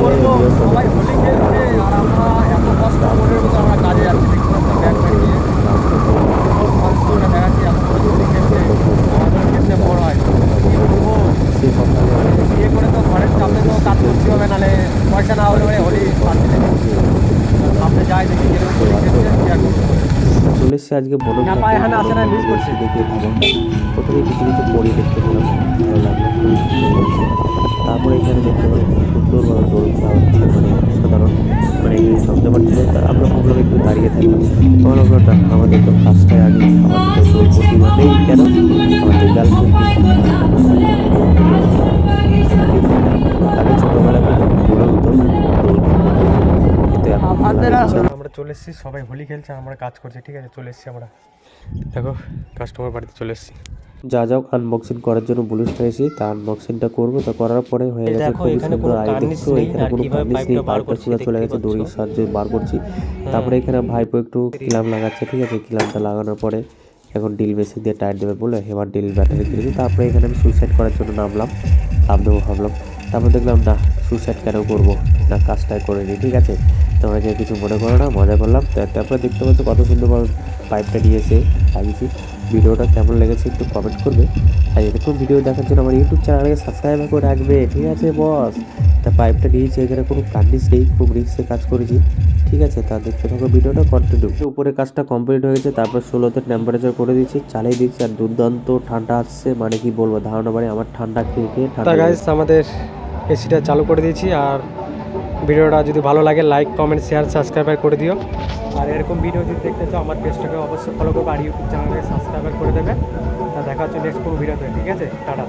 করবো, সবাই হোলি খেলছে আর আমরা এত কষ্ট করে আমরা কাজে যাচ্ছি, দেখতে পাচ্ছি ব্যাগ ব্যাগ নিয়ে মানুষগুলো দেখাচ্ছি এত করে হোলি খেলছে, আমাদের খেলতে বড় হয় কি বলবো। বিয়ে করে তো ঘরের চাপে তো কাজ করতে হবে, নাহলে পয়সা না হলে হোলি পাচ্ছি না। সামনে যাই দেখি কিরকম হোলি খেলছে কি আর করবো। চলে এসেছি আজকে বলো আসে না মিস করছে। দেখে ধামাকা। প্রথমে কিছু কিছু পরি দেখতে পেলাম, ভালো লাগলো, খুবই সুন্দর লাগছে। তারপরে এখানে দেখতে পেলাম খুব সুন্দরভাবে দোল খেলা হচ্ছে, মানে অসাধারণ, মানে এখানে জমজমাট ছিল। তা আমরা ভাবলাম একটু দাঁড়িয়ে থাকি, আমার ভাবলাম না, আমাদের তো কাজটাই আগে, আমাদের তো দোল প্রতিমা নেই কেন, আমাদের গার্লফ্রেন্ড নেই, আমরা থাকবো না দোল প্রতিমা নিয়ে। সত্যি আগে ছোটবেলায় খুব মনে হতো দোল খেলবো খেলবো, কিন্তু এখন খেলার ইচ্ছা। আমরা চলে এসেছি, সবাই হোলি খেলছে, আমরা কাজ করছি, ঠিক আছে, চলে এসেছি আমরা, দেখো কাস্টমার বাড়িতে চলে এসেছি। যা যাও আনবক্সিং করার জন্য বলিসটা এসে তা আনবক্সিংটা করবো, তা করার পরে হয়ে গেছে খুবই সুন্দর। আর দেখছো এখানে কোনো কার্নিশ নেই, পাইপটা সোজা চলে গেছে, দড়ির সাহায্যে বার করছি। তারপরে এখানে ভাইপো একটু কিলাম লাগাচ্ছে, ঠিক আছে, কিলামটা লাগানোর পরে এখন ড্রিল মেশিন দিয়ে টায়ার দেবে বলে হেবার ড্রিল ব্যাটারি কিনেছি। তারপরে এখানে আমি সুইসাইড করার জন্য নামলাম, লাভ দেবো ভাবলাম। তারপর দেখলাম না, সুইসাইড কেন করবো, না কাজটাই করে নিই, ঠিক আছে, তোমরা কেউ কিছু মনে করো না, মজা করলাম। তারপরে দেখতে পাচ্ছ কত সুন্দরভাবে পাইপটা নিয়ে এসে লাগিয়েছি। ভিডিওটা কেমন লেগেছে একটু কমেন্ট করবে, আর এরকম ভিডিও দেখার জন্য আমার ইউটিউব চ্যানেলকে সাবস্ক্রাইব করে রাখবে, ঠিক আছে বস। তা পাইপটা নিয়েছি, এখানে কোনো কার্নিশ নেই, খুব রিস্কে কাজ করেছি, ঠিক আছে। তা দেখতে থাকো ভিডিওটা কন্টিনিউ। উপরে কাজটা কমপ্লিট হয়ে গেছে, তারপর 16তে টেম্পারেচার করে দিচ্ছি, চালিয়ে দিচ্ছি, আর দুর্দান্ত ঠান্ডা আসছে, মানে কি বলবো, ধারণা বাড়ি আমার ঠান্ডা খেয়ে খেয়ে ঠান্ডা। গাইস আমাদের এসিটা চালু করে দিয়েছি, আর ভিডিওটা যদি ভালো লাগে লাইক কমেন্ট শেয়ার সাবস্ক্রাইব করে দিও। আর এরকম ভিডিও যদি দেখতে চাও আমার পেজটাকে অবশ্যই ফলো করবে, আর ইউটিউব চ্যানেলকে সাবস্ক্রাইব করে দেবে। তা দেখা হচ্ছে নেক্সট কোনো ভিডিওতে, ঠিক আছে, টাটা।